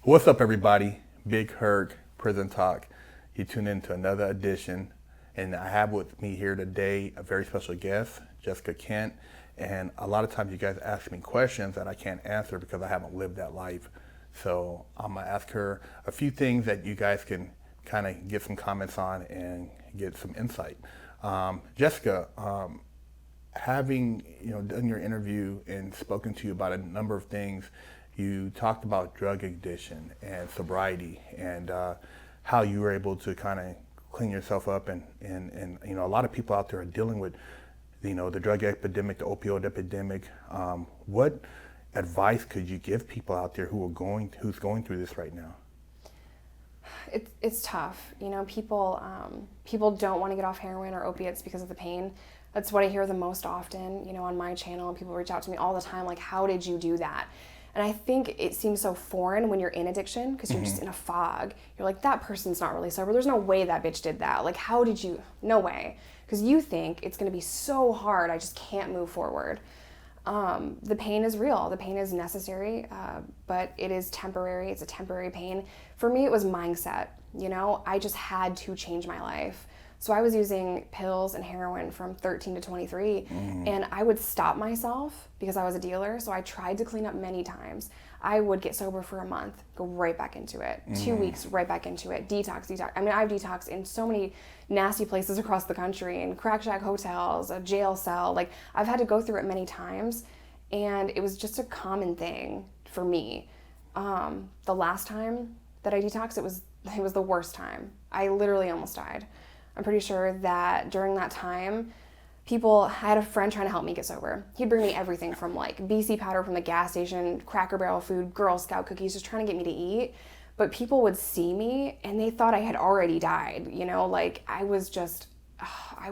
What's up, everybody? Big Herc, Prison Talk. You tune in to another edition, and I have with me here today a very special guest, Jessica Kent. And a lot of times you guys ask me questions that I can't answer because I haven't lived that life. So I'm gonna ask her a few things that you guys can kind of get some comments on and get some insight. Jessica, having done your interview and spoken to you about a number of things, you talked about drug addiction and sobriety and how you were able to kind of clean yourself up and a lot of people out there are dealing with the drug epidemic, the opioid epidemic. What advice could you give people out there who's going through this right now? It's tough. People don't want to get off heroin or opiates because of the pain. That's what I hear the most often, on my channel. People reach out to me all the time, like, how did you do that? And I think it seems so foreign when you're in addiction because you're just in a fog. You're like, that person's not really sober. There's no way that bitch did that. Like, how did you? No way. Because you think it's going to be so hard, I just can't move forward. The pain is real. The pain is necessary, but it is temporary. It's a temporary pain. For me, it was mindset. I just had to change my life. So I was using pills and heroin from 13 to 23, and I would stop myself because I was a dealer. So I tried to clean up many times. I would get sober for a month, go right back into it. 2 weeks, right back into it. Detox. I mean, I've detoxed in so many nasty places across the country, in crack shack hotels, a jail cell. Like, I've had to go through it many times, and it was just a common thing for me. The last time that I detoxed, it was the worst time. I literally almost died. I'm pretty sure that during that time, I had a friend trying to help me get sober. He'd bring me everything from like BC powder from the gas station, Cracker Barrel food, Girl Scout cookies, just trying to get me to eat. But people would see me and they thought I had already died. Like I was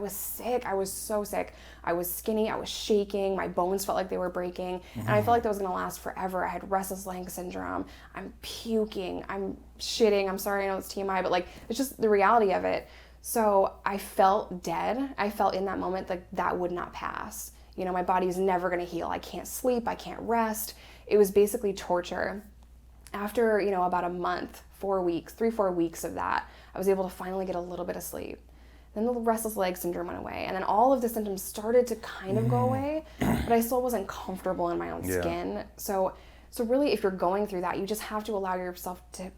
sick. I was so sick. I was skinny. I was shaking. My bones felt like they were breaking. And I felt like that was going to last forever. I had restless leg syndrome. I'm puking. I'm shitting. I'm sorry, I know it's TMI, but like, it's just the reality of it. So I felt dead. I felt in that moment like that would not pass. My body is never going to heal. I can't sleep. I can't rest. It was basically torture. After, about a month, 4 weeks, 3-4 weeks of that, I was able to finally get a little bit of sleep. Then the restless leg syndrome went away. And then all of the symptoms started to kind of go away, but I still wasn't comfortable in my own skin. So really, if you're going through that, you just have to allow yourself to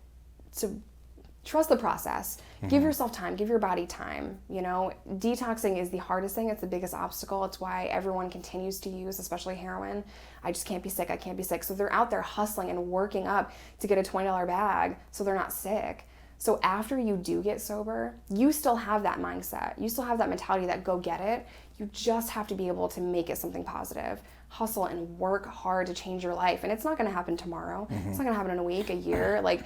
trust the process. Give yourself time, give your body time. Detoxing is the hardest thing. It's the biggest obstacle. It's why everyone continues to use, especially heroin. I just can't be sick. I can't be sick. So they're out there hustling and working up to get a $20 bag so they're not sick. So after you do get sober, you still have that mindset. You still have that mentality that go get it. You just have to be able to make it something positive. Hustle and work hard to change your life. And it's not going to happen tomorrow. It's not going to happen in a week, a year. Like,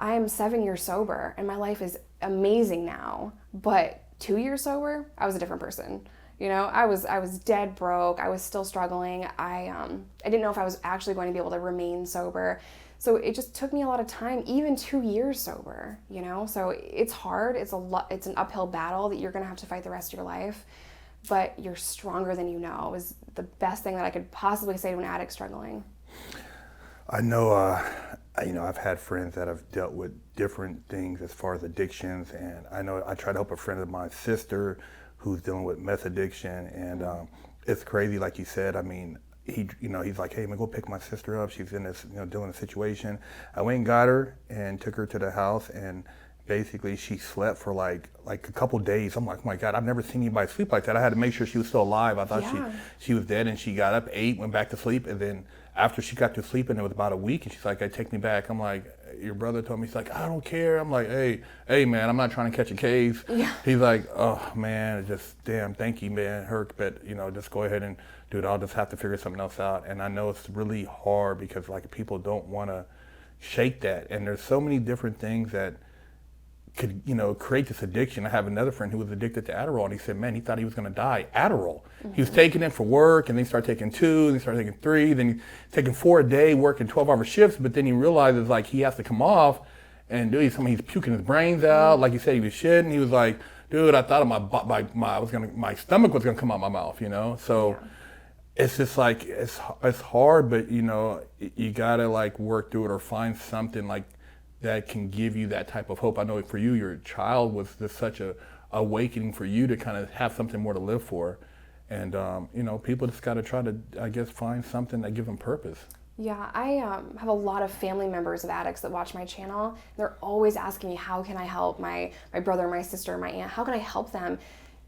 I am 7 years sober and my life is amazing now, but 2 years sober, I was a different person. I was dead broke. I was still struggling. I didn't know if I was actually going to be able to remain sober. So it just took me a lot of time, even 2 years sober, so it's hard. It's an uphill battle that you're going to have to fight the rest of your life, but you're stronger than you know is the best thing that I could possibly say to an addict struggling. I know, I've had friends that have dealt with different things as far as addictions, and I know I tried to help a friend of mine's sister who's dealing with meth addiction, and it's crazy, like you said. I mean, he's like, hey man, go pick my sister up. She's in this, dealing with a situation. I went and got her and took her to the house, and basically she slept for like a couple days. I'm like, oh my God, I've never seen anybody sleep like that. I had to make sure she was still alive. I thought she was dead, and she got up, ate, went back to sleep, and then after she got to sleep, and it was about a week, and she's like, hey, take me back. I'm like, your brother told me. He's like, I don't care. I'm like, hey man, I'm not trying to catch a case. Yeah. He's like, oh man, just damn, thank you, man, Herc, but just go ahead and do it. I'll just have to figure something else out. And I know it's really hard because like people don't want to shake that, and there's so many different things that could create this addiction. I have another friend who was addicted to Adderall, and he said, man, he thought he was going to die. Adderall. He was taking it for work, and then he started taking 2, then he started taking 3, then he's taking 4 a day, working 12-hour shifts, but then he realizes like he has to come off and he's puking his brains out. Like he said, he was shitting. He was like, dude, I thought my stomach was gonna come out my mouth, So it's just like it's hard, but you gotta like work through it or find something like that can give you that type of hope. I know for you, your child was just such a awakening for you to kind of have something more to live for. And, you know, people just got to try to, I guess, find something that gives them purpose. Yeah, I have a lot of family members of addicts that watch my channel. They're always asking me, how can I help my brother, my sister, my aunt? How can I help them?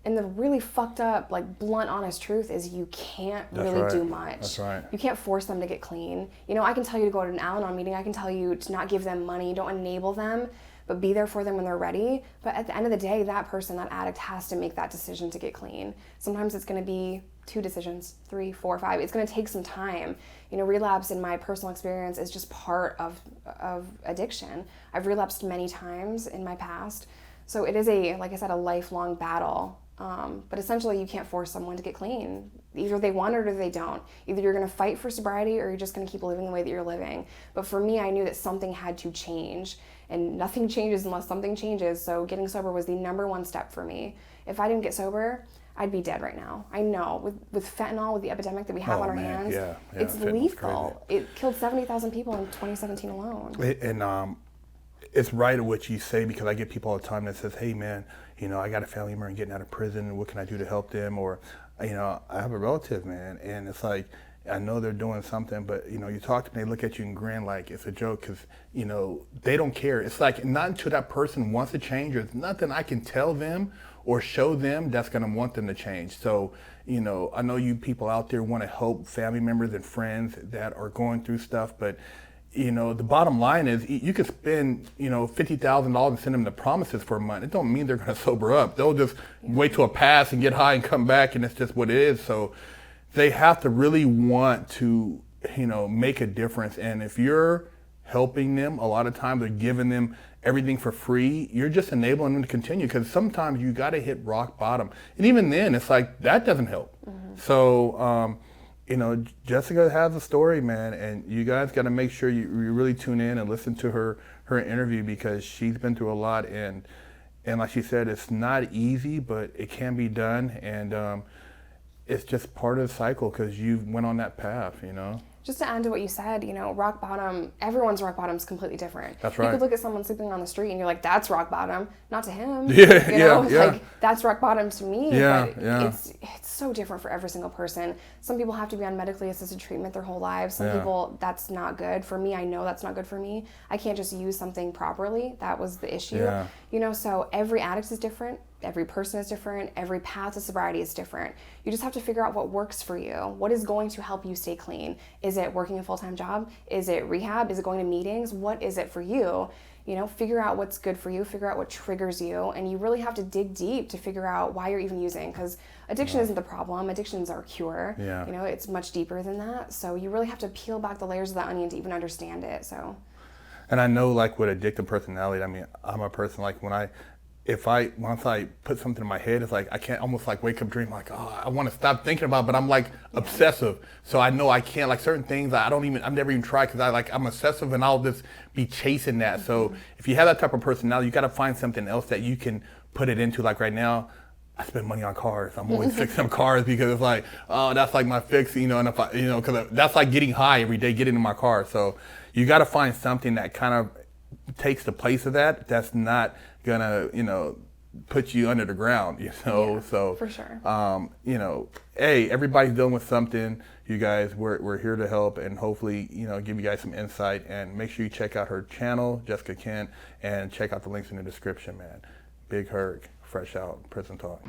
And the really fucked up, like, blunt, honest truth is you can't really do much. That's right. You can't force them to get clean. You know, I can tell you to go to an Al-Anon meeting. I can tell you to not give them money. Don't enable them, but be there for them when they're ready. But at the end of the day, that person, that addict, has to make that decision to get clean. Sometimes it's going to be 2 decisions, 3, 4, 5. It's going to take some time. You know, relapse, in my personal experience, is just part of addiction. I've relapsed many times in my past. So it is like I said, a lifelong battle. But essentially, you can't force someone to get clean. Either they want it or they don't. Either you're going to fight for sobriety or you're just going to keep living the way that you're living. But for me, I knew that something had to change. And nothing changes unless something changes. So getting sober was the #1 step for me. If I didn't get sober, I'd be dead right now. I know. With fentanyl, with the epidemic that we have on our hands, it's lethal. It killed 70,000 people in 2017 alone. And it's right at what you say, because I get people all the time that says, hey man, you know, I got a family member getting out of prison, what can I do to help them? Or, you know, I have a relative, man, and it's like, I know they're doing something, but, you know, you talk to them, they look at you and grin like it's a joke, because, you know, they don't care. It's like, not until that person wants to change, there's nothing I can tell them or show them that's going to want them to change. So, you know, I know you people out there want to help family members and friends that are going through stuff, but, you know, the bottom line is you could spend, you know, $50,000 and send them the promises for a month. It don't mean they're going to sober up. They'll just wait till a pass and get high and come back, and it's just what it is. So they have to really want to, you know, make a difference. And if you're helping them, a lot of times they're giving them everything for free, you're just enabling them to continue, because sometimes you got to hit rock bottom. And even then, it's like, that doesn't help. Mm-hmm. So, you know, Jessica has a story, man, and you guys got to make sure you really tune in and listen to her interview, because she's been through a lot, and like she said, it's not easy, but it can be done, and it's just part of the cycle, because you went on that path, you know. Just to add to what you said, you know, rock bottom, everyone's rock bottom is completely different. That's right. You could look at someone sleeping on the street and you're like, that's rock bottom. Not to him. Yeah, you know? yeah. Like, that's rock bottom to me. Yeah, but yeah. It's so different for every single person. Some people have to be on medically assisted treatment their whole lives. Some people, that's not good. For me, I know that's not good for me. I can't just use something properly. That was the issue. Yeah. You know, so every addict is different. Every person is different. Every path to sobriety is different. You just have to figure out what works for you. What is going to help you stay clean? Is it working a full-time job? Is it rehab? Is it going to meetings? What is it for you? You know, figure out what's good for you, figure out what triggers you, and you really have to dig deep to figure out why you're even using, because addiction isn't the problem. Addictions are a cure. Yeah. You know, it's much deeper than that. So you really have to peel back the layers of that onion to even understand it. So. And I know, like, with addictive personality, I mean, I'm a person, like, once I put something in my head, it's like I can't almost like wake up dream like, oh, I want to stop thinking about it, but I'm like obsessive. So I know I can't, like, certain things I've never even tried, because I'm obsessive, and I'll just be chasing that. Mm-hmm. So if you have that type of personality, you got to find something else that you can put it into. Like right now, I spend money on cars. I'm always fixing them cars, because it's like, oh, that's like my fix, you know, and if I, you know, because that's like getting high every day, getting in my car. So you got to find something that kind of takes the place of that, that's not gonna, you know, put you under the ground, you know. Yeah, so for sure. You know, hey, everybody's dealing with something. You guys, we're here to help, and hopefully, you know, give you guys some insight. And make sure you check out her channel, Jessica Kent, and check out the links in the description, man. Big Herc, fresh out, Prison Talk.